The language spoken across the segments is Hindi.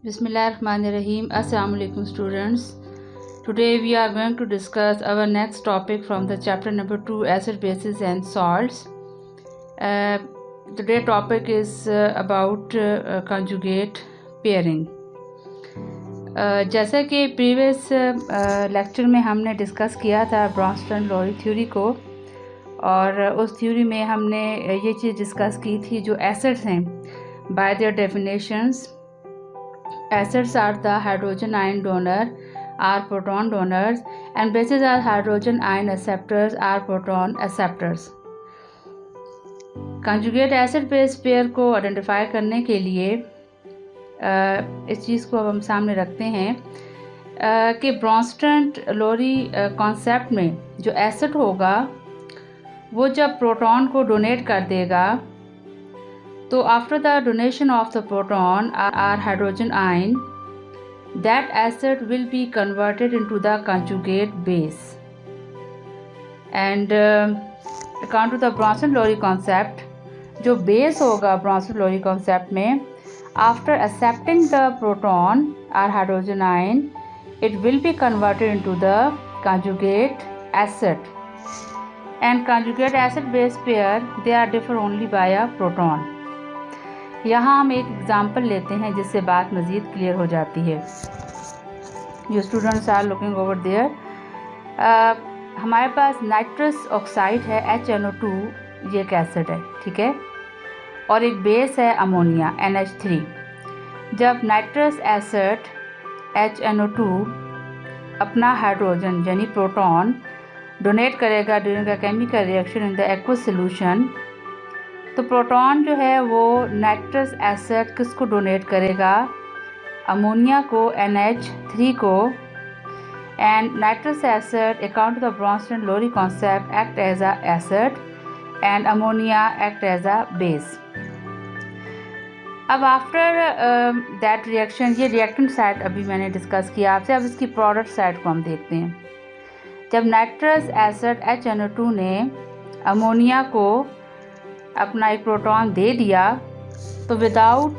Bismillahirrahmanirrahim. Assalamu alaikum students. Today we are going to discuss our next topic from the chapter number 2, acid bases and salts. Today topic is about conjugate pairing. जैसा कि प्रीवियस लेक्चर में हमने डिस्कस किया था ब्रॉन्स्टन-लोरी थ्योरी को, और उस थ्योरी में हमने ये चीज़ डिस्कस की थी जो एसिड्स हैं bye there definitions. Acids are the hydrogen ion donor, are proton donors, and bases are hydrogen ion acceptors, are proton acceptors. Conjugate acid base pair को आइडेंटिफाई करने के लिए इस चीज़ को अब हम सामने रखते हैं कि ब्रॉन्स्टन-लोरी कॉन्सेप्ट में जो एसिड होगा वो जब प्रोटॉन को डोनेट कर देगा, तो after the donation of the proton or hydrogen ion, that acid will be converted into the conjugate base. And according to the Bronsted Lowry concept, जो बेस होगा ब्रॉन्सन-लोरी कॉन्सेप्ट में, after accepting the proton or hydrogen ion, it will be converted into the conjugate acid. And conjugate acid base pair they are differ only by a proton. यहाँ हम एक एग्ज़ाम्पल लेते हैं जिससे बात मज़ीद क्लियर हो जाती है. जो students are looking over there, हमारे पास नाइट्रस ऑक्साइड है HNO2, ये एक एसिड है, ठीक है, और एक बेस है अमोनिया NH3. जब नाइट्रस एसिड HNO2 अपना हाइड्रोजन यानी प्रोटॉन डोनेट करेगा during a chemical reaction in the aqueous solution, तो प्रोटॉन जो है वो नाइट्रस एसिड किसको डोनेट करेगा? अमोनिया को, NH3 को. And nitrous acid according to the Bronsted Lowry concept act as a acid and ammonia act as a base. अब आफ्टर दैट रिएक्शन, ये रिएक्टेंट साइड अभी मैंने डिस्कस किया आपसे. अब इसकी प्रोडक्ट साइड को हम देखते हैं. जब नाइट्रस एसिड HNO2 ने अमोनिया को अपना एक प्रोटॉन दे दिया, तो विदाउट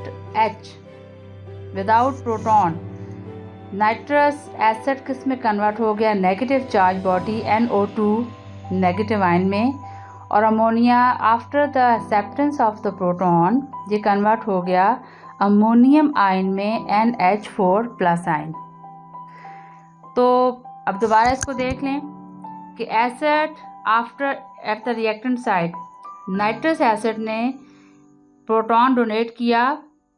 प्रोटॉन नाइट्रस एसिड किस में कन्वर्ट हो गया? Negative charge body NO2 negative ion में. और ammonia after the acceptance of the proton ये कन्वर्ट हो गया अमोनियम आयन में NH4 प्लस आयन. तो अब दोबारा इसको देख लें कि acid after at the reactant side nitrous acid ने प्रोटॉन डोनेट किया,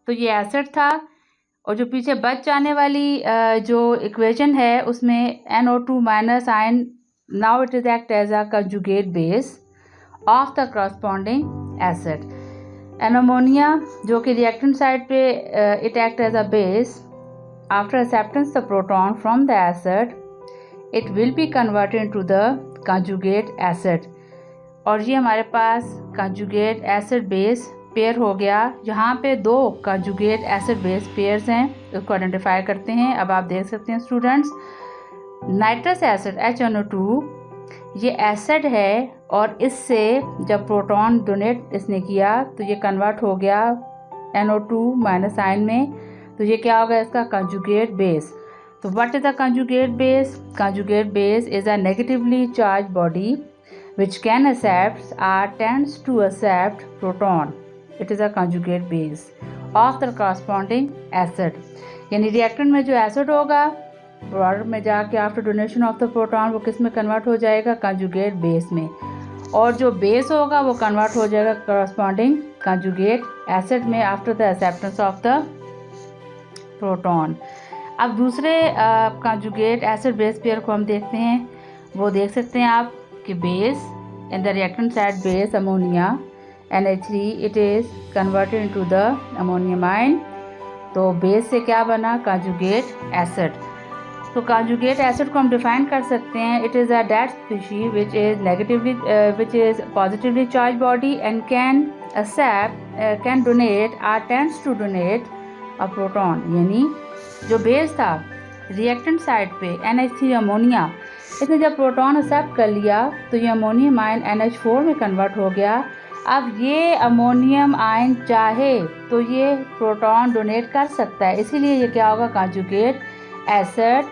तो ये एसिड था. और जो पीछे बच जाने वाली जो इक्वेशन है उसमें NO2 minus ion, now it is act as a conjugate base of the corresponding acid. And ammonia जो कि रिएक्टेंट साइड पे it act as a base, after acceptance the proton from the acid, it will be converted into the conjugate acid. और ये हमारे पास कंजुगेट एसिड बेस पेयर हो गया. जहाँ पे दो कंजुगेट एसिड बेस पेयर्स हैं उसको आइडेंटिफाई करते हैं. अब आप देख सकते हैं स्टूडेंट्स, नाइट्रस एसिड HNO2 ये एसिड है, और इससे जब प्रोटॉन डोनेट इसने किया तो ये कन्वर्ट हो गया NO2 माइनस आयन में. तो ये क्या होगा? इसका कंजुगेट बेस. तो what is the conjugate base? Conjugate base is a negatively charge body which can accept or tends to accept proton. It is a conjugate base of the corresponding acid. यानी रिएक्टेंट में जो एसिड होगा प्रोडक्ट में जाके after donation of the proton वो किस में कन्वर्ट हो जाएगा? कंजुगेट बेस में. और जो बेस होगा वो कन्वर्ट हो जाएगा corresponding कंजुगेट एसिड में after the acceptance of the proton. अब दूसरे कंजुगेट एसिड बेस पेयर को हम देखते हैं. वो देख सकते हैं आप कि base in the reactant side base ammonia NH3, it is converted into the ammonium ion. तो बेस से क्या बना? Conjugate acid. तो कंजुगेट एसिड को हम डिफाइन कर सकते हैं, it is a that species which is positively charge body and can donate और tends to donate a proton. यानी जो बेस था रिएक्टेंट साइड पे NH3 अमोनिया, इसने जब प्रोटॉन एक्सेप्ट कर लिया तो ये अमोनियम आयन NH4 में कन्वर्ट हो गया अब ये अमोनियम आयन चाहे तो ये प्रोटॉन डोनेट कर सकता है, इसीलिए ये क्या होगा, conjugate acid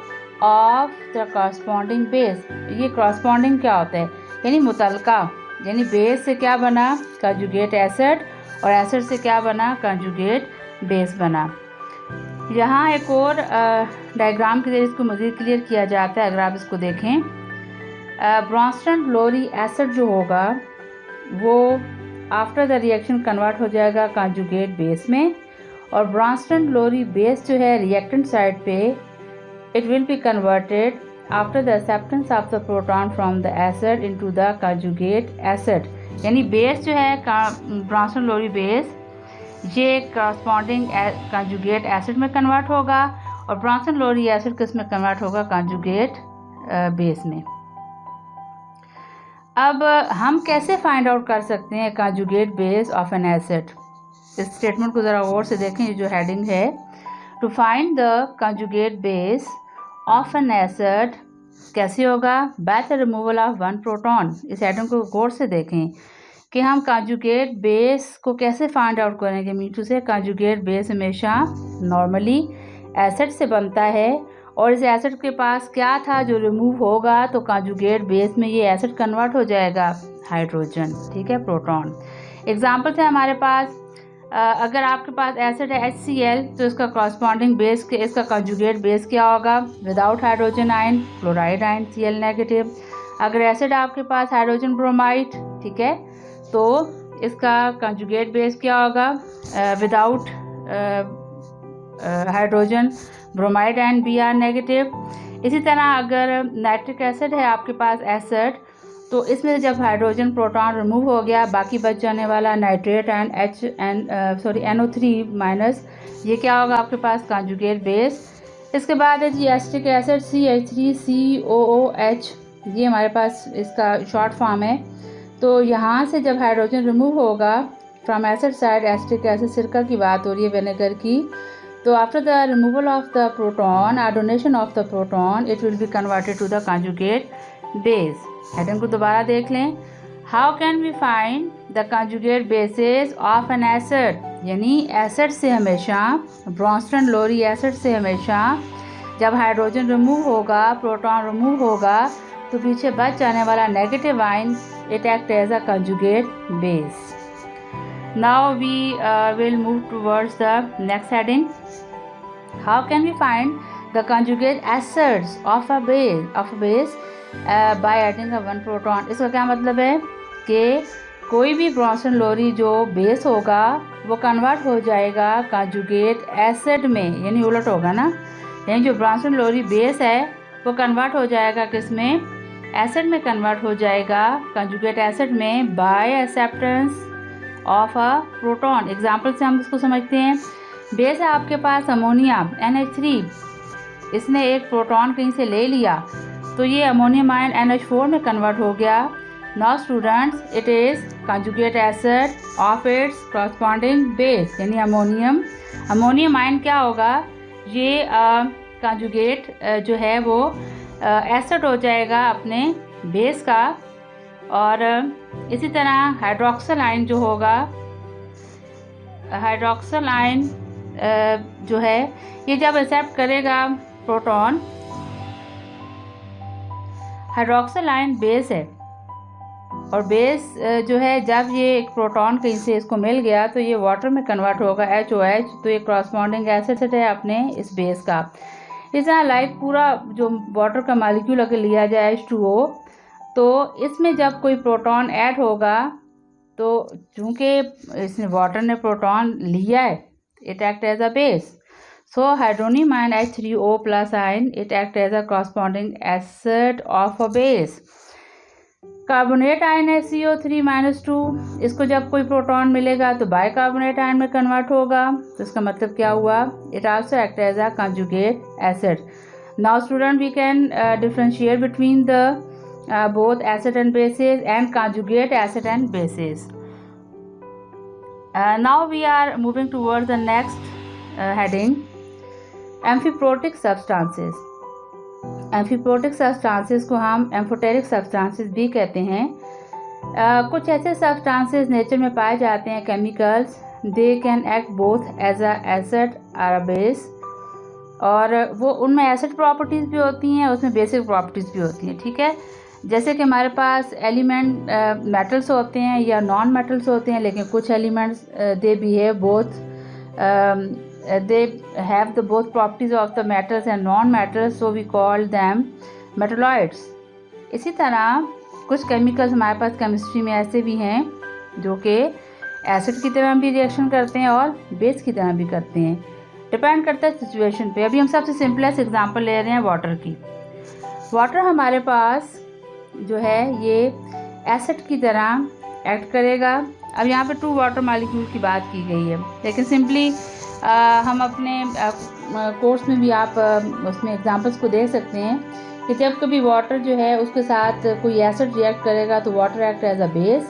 of the corresponding base. ये कॉरस्पॉन्डिंग क्या होता है, यानी मुतलका, यानी बेस से क्या बना, कंजुगेट एसिड, और एसिड से क्या बना, कंजुगेट बेस बना। यहाँ एक और डायग्राम के जरिए इसको मज़ीद क्लियर किया जाता है। अगर आप इसको देखें, ब्रॉन्स्टन लोरी एसिड जो होगा वो आफ्टर द रिएक्शन कन्वर्ट हो जाएगा कंजुगेट बेस में, और ब्रॉन्स्टन लोरी बेस जो है रिएक्टेंट साइड पे it will be converted after the acceptance of the proton from the acid into the conjugate acid. यानी बेस जो है ब्रॉन्स्टन लोरी बेस ये कॉरस्पॉन्डिंग कंजुगेट एसिड में कन्वर्ट होगा, और ब्रॉन्सन लोरी एसिड किस में कन्वर्ट होगा, कंजुगेट बेस में। अब हम कैसे फाइंड आउट कर सकते हैं conjugate base of an acid. इस स्टेटमेंट को ज़रा गौर से देखें, ये जो हेडिंग है, to find the conjugate base of an acid कैसे होगा, by the removal of one proton. इस हेडिंग को गौर से देखें कि हम कंजुगेट बेस को कैसे फाइंड आउट करेंगे। मीठू से कंजुगेट बेस हमेशा नॉर्मली एसिड से बनता है, और इस एसिड के पास क्या था जो रिमूव होगा, तो कंजुगेट बेस में ये एसिड कन्वर्ट हो जाएगा हाइड्रोजन, ठीक है, प्रोटॉन। एग्जाम्पल है हमारे पास, अगर आपके पास एसिड है HCl, तो इसका कॉरस्पॉन्डिंग बेस के इसका कंजुगेट बेस क्या होगा, without hydrogen ion, chloride ion Cl negative. अगर एसिड आपके पास हाइड्रोजन ब्रोमाइड, ठीक है, तो इसका कंजुगेट बेस क्या होगा, without hydrogen bromide and Br negative. इसी तरह अगर नाइट्रिक एसिड है आपके पास एसिड, तो इसमें से जब हाइड्रोजन प्रोटॉन रिमूव हो गया, बाकी बच जाने वाला नाइट्रेट एंड NO3 माइनस, ये क्या होगा आपके पास, कंजुगेट बेस। इसके बाद है जी एसिटिक एसिड CH3COOH, ये हमारे पास इसका शॉर्ट फॉर्म है। तो यहाँ से जब हाइड्रोजन रिमूव होगा from acid side, acetic acid, सिरका की बात हो रही है, विनेगर की, तो after the removal of the proton और donation of the proton it will be converted to the conjugate base. Heading को दोबारा देख लें, how can we find the conjugate basis of an acid, यानी एसिड से हमेशा, ब्रॉन्स्टन लोरी एसिड से हमेशा जब हाइड्रोजन रिमूव होगा, प्रोटॉन रिमूव होगा, तो पीछे बच जाने वाला negative ion it acts as a conjugate base. Now we will move towards the next heading. How can we find the conjugate acids of a base by adding a one proton? इसका क्या मतलब है कि कोई भी ब्रॉन्सन लोरी जो बेस होगा वो कन्वर्ट हो जाएगा कंजुगेट एसिड में, यानी उलट होगा ना, यानी जो ब्रॉन्सन लोरी बेस है वो कन्वर्ट हो जाएगा किस में, एसिड में कन्वर्ट हो जाएगा, कंजुगेट एसिड में, by acceptance of a proton. Example से हम इसको समझते हैं, बेस है आपके पास अमोनिया NH3, इसने एक प्रोटॉन कहीं से ले लिया, तो ये अमोनियम आयन NH4 में कन्वर्ट हो गया। Now students, it is conjugate acid of its corresponding base, यानी अमोनियम। अमोनियम आयन क्या होगा, ये कंजुगेट जो है वो एसिड हो जाएगा अपने बेस का, और इसी तरह हाइड्रोक्सल आयन जो होगा, हाइड्रोक्सल आयन जो है ये जब एक्सेप्ट करेगा प्रोटॉन, हाइड्रोक्सल आयन बेस है, और बेस जो है जब ये एक प्रोटॉन कहीं से इसको मिल गया तो ये वाटर में कन्वर्ट होगा HOH, तो ये कॉरस्पॉन्डिंग एसिड है अपने इस बेस का। इस तरह लाइक पूरा जो वाटर का मॉलिक्यूल अगर लिया जाए H2O, तो इसमें जब कोई प्रोटॉन ऐड होगा, तो चूँकि इसने वाटर ने प्रोटॉन लिया है, it act as a base, so hydronium ion H3O plus ion it act as a corresponding acid of a base. Carbonate ion है CO3-2, इसको जब कोई प्रोटॉन मिलेगा तो बाइकार्बोनेट आयन में कन्वर्ट होगा, तो इसका मतलब क्या हुआ, it also act as a conjugate acid. Now student, we can differentiate between the both acid and bases and conjugate acid and bases. Now we are moving towards the next heading, amphiprotic substances. Amphiprotic substances को हम एम्फोटेरिक सब्सटेंसेस भी कहते हैं। कुछ ऐसे सब्सटेंसेस नेचर में पाए जाते हैं, chemicals, they can act both as a acid और अ बेस, और वो उनमें एसिड प्रॉपर्टीज़ भी होती हैं, उसमें बेसिक प्रॉपर्टीज़ भी होती हैं, ठीक है। जैसे कि हमारे पास एलिमेंट मेटल्स होते हैं या नॉन मेटल्स होते हैं, लेकिन कुछ elements they behave both, they have the both properties of the metals and non metals, so we call them metalloids. इसी तरह कुछ केमिकल्स हमारे पास केमिस्ट्री में ऐसे भी हैं जो कि एसिड की तरह भी रिएक्शन करते हैं और बेस की तरह भी करते हैं, डिपेंड करता है सिचुएशन पे। अभी हम सबसे सिंपलेस्ट एग्जांपल ले रहे हैं वाटर की। वाटर हमारे पास जो है ये एसिड की तरह एक्ट करेगा। अब यहाँ पे 2 वाटर मॉलिक्यूल की बात की गई है, लेकिन सिंपली हम अपने कोर्स में भी आप उसमें एग्जांपल्स को देख सकते हैं कि जब कभी वाटर जो है उसके साथ कोई एसिड रिएक्ट करेगा तो water act as a base,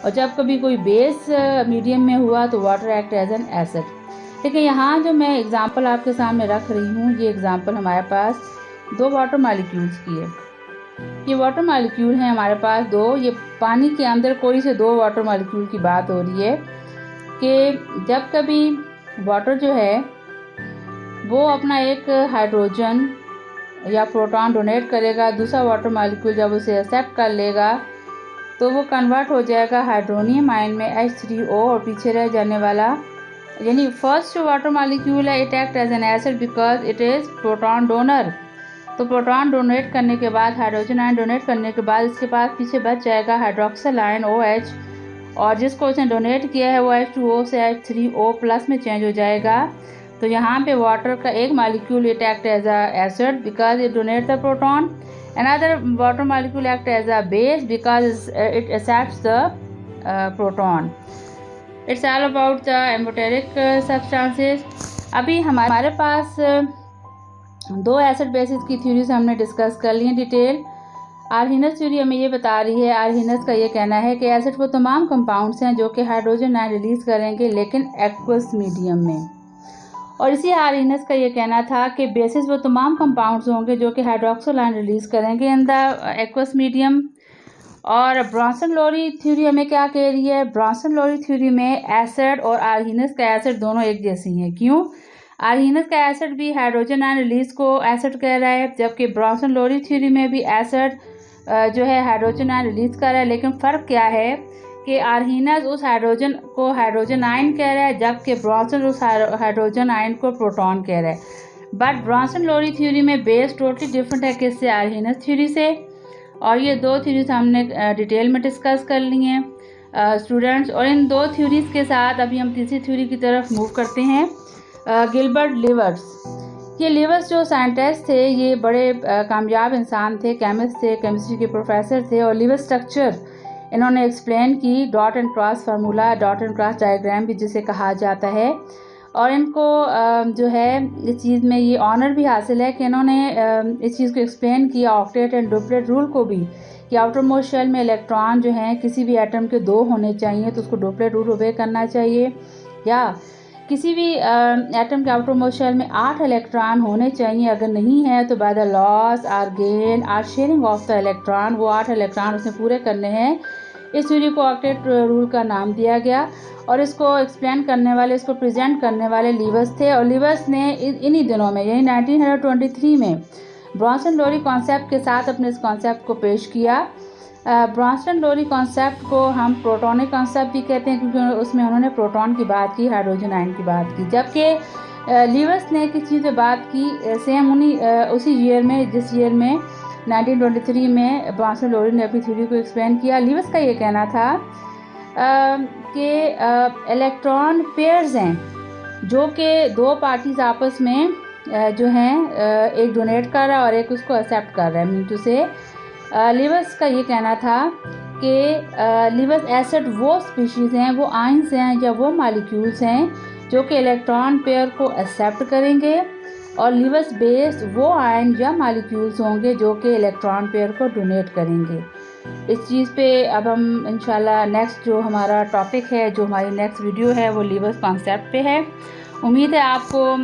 और जब कभी कोई बेस मीडियम में हुआ तो water act as an acid. लेकिन यहाँ जो मैं एग्जांपल आपके सामने रख रही हूँ, ये एग्जांपल हमारे पास 2 वाटर मॉलिक्यूल्स की है। ये वाटर मॉलिक्यूल हैं हमारे पास 2, ये पानी के अंदर कोई से 2 वाटर मॉलिक्यूल की बात हो रही है कि जब कभी वाटर जो है वो अपना एक हाइड्रोजन या प्रोटॉन डोनेट करेगा, दूसरा वाटर मॉलिक्यूल जब उसे एक्सेप्ट कर लेगा तो वो कन्वर्ट हो जाएगा हाइड्रोनियम आयन में H3O, और पीछे रह जाने वाला, यानी फर्स्ट जो वाटर मॉलिक्यूल है it act as an acid because it is proton donor. तो प्रोटॉन डोनेट करने के बाद, हाइड्रोजन आयन डोनेट करने के बाद इसके पास पीछे बच जाएगा हाइड्रोक्सिल आयन OH, और जिसको उसने डोनेट किया है वो H2O से H3O प्लस में चेंज हो जाएगा। तो यहाँ पे वाटर का एक molecule it act as a acid because it donate the proton, another water molecule act as a base because it accepts the proton. It's all about the amphoteric substances. अभी हमारे पास 2 एसिड बेसिस की थ्योरीज हमने डिस्कस कर ली हैं डिटेल। आर्हीनस थ्योरी हमें ये बता रही है, आर्हीनस का ये कहना है कि एसिड वो तमाम कंपाउंड्स हैं जो कि हाइड्रोजन आयन रिलीज़ करेंगे लेकिन एक्वस मीडियम में, और इसी आर्हीनस का ये कहना था कि बेसिस वो तमाम कंपाउंड्स होंगे जो कि हाइड्रोक्सिल आयन रिलीज़ करेंगे इन द एक्वस मीडियम। और ब्रॉन्सन-लोरी थ्योरी हमें क्या कह रही है? ब्रॉन्सन-लोरी थ्योरी में एसिड और आर्हीनस का एसिड दोनों एक जैसी हैं। क्यों? आर्हीनस का एसिड भी हाइड्रोजन आयन रिलीज को एसिड कह रहा है, जबकि ब्रॉन्सन-लोरी थ्योरी में भी एसिड जो है हाइड्रोजन आयन रिलीज कर रहा है, लेकिन फ़र्क क्या है कि आर्हीनस उस हाइड्रोजन को हाइड्रोजन आयन कह रहा है, जबकि ब्रॉन्सन उस हाइड्रोजन आयन को प्रोटॉन कह रहा है। बट ब्रॉन्सन-लोरी थ्योरी में बेस टोटली डिफरेंट है किससे? आर्हीनस थ्योरी से। और ये 2 थ्योरीज हमने डिटेल में डिस्कस कर ली हैं स्टूडेंट्स। और इन 2 थ्योरीज के साथ अभी हम तीसरी थ्योरी की तरफ मूव करते हैं, गिलबर्ट लिवर्स। ये लिवर्स जो साइंटिस्ट थे ये बड़े कामयाब इंसान थे, केमिस्ट थे, केमिस्ट्री के प्रोफेसर थे, और लिवर स्ट्रक्चर इन्होंने एक्सप्लेन की, dot and cross formula, dot and cross diagram भी जिसे कहा जाता है। और इनको जो है इस चीज़ में ये ऑनर भी हासिल है कि इन्होंने इस चीज़ को एक्सप्लेन किया, ऑक्टेट एंड डुप्लेट रूल को भी, कि आउटर मोस्ट शेल में इलेक्ट्रॉन जो हैं किसी भी एटम के 2 होने चाहिए तो उसको डुप्लेट रूल ओबे करना चाहिए, या किसी भी एटम के आउटर मोस्ट शेल में 8 इलेक्ट्रॉन होने चाहिए, अगर नहीं है तो by the loss or gain or sharing of the electron वो 8 इलेक्ट्रॉन उसने पूरे करने हैं। इस थ्योरी को ऑक्टेट रूल का नाम दिया गया, और इसको एक्सप्लेन करने वाले, इसको प्रेजेंट करने वाले लिवर्स थे। और लिवर्स ने इन्हीं दिनों में यानी 1923 में ब्रॉन्सन-लोरी कॉन्सेप्ट के साथ अपने इस कॉन्सेप्ट को पेश किया। ब्रॉन्सन-लोरी कॉन्सेप्ट को हम प्रोटॉनिक कॉन्सेप्ट भी कहते हैं क्योंकि उसमें उन्होंने प्रोटॉन की बात की, हाइड्रोजन आयन की बात की, जबकि लिवर्स ने किस चीज़ पर बात की? सेम उसी ईयर में जिस ईयर में 1923 में ब्रॉन्सन-लोरी ने अपनी थ्योरी को एक्सप्लेन किया। लिवर्स का ये कहना था कि इलेक्ट्रॉन पेयर्स हैं जो कि 2 पार्टीज आपस में जो हैं एक डोनेट कर रहा है और एक उसको एक्सेप्ट कर रहा है। मीन टू से लिवर्स का ये कहना था कि लिवर्स एसिड वो स्पीशीज़ हैं, वो आयंस हैं या वो मॉलिक्यूल्स हैं जो कि इलेक्ट्रॉन पेयर को एक्सेप्ट करेंगे, और लिवर्स बेस्ड वो आयन या मॉलिक्यूल्स होंगे जो कि इलेक्ट्रॉन पेयर को डोनेट करेंगे। इस चीज़ पे अब हम इंशाल्लाह नेक्स्ट जो हमारा टॉपिक है, जो हमारी नेक्स्ट वीडियो है वो लिवर्स कॉन्सेप्ट पे है। उम्मीद है आपको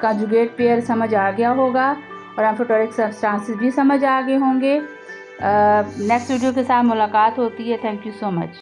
कंजुगेट पेयर समझ आ गया होगा और एम्फोटेरिक सब्सटेंसेस भी समझ आ गए होंगे। नेक्स्ट वीडियो के साथ मुलाकात होती है। Thank you so much.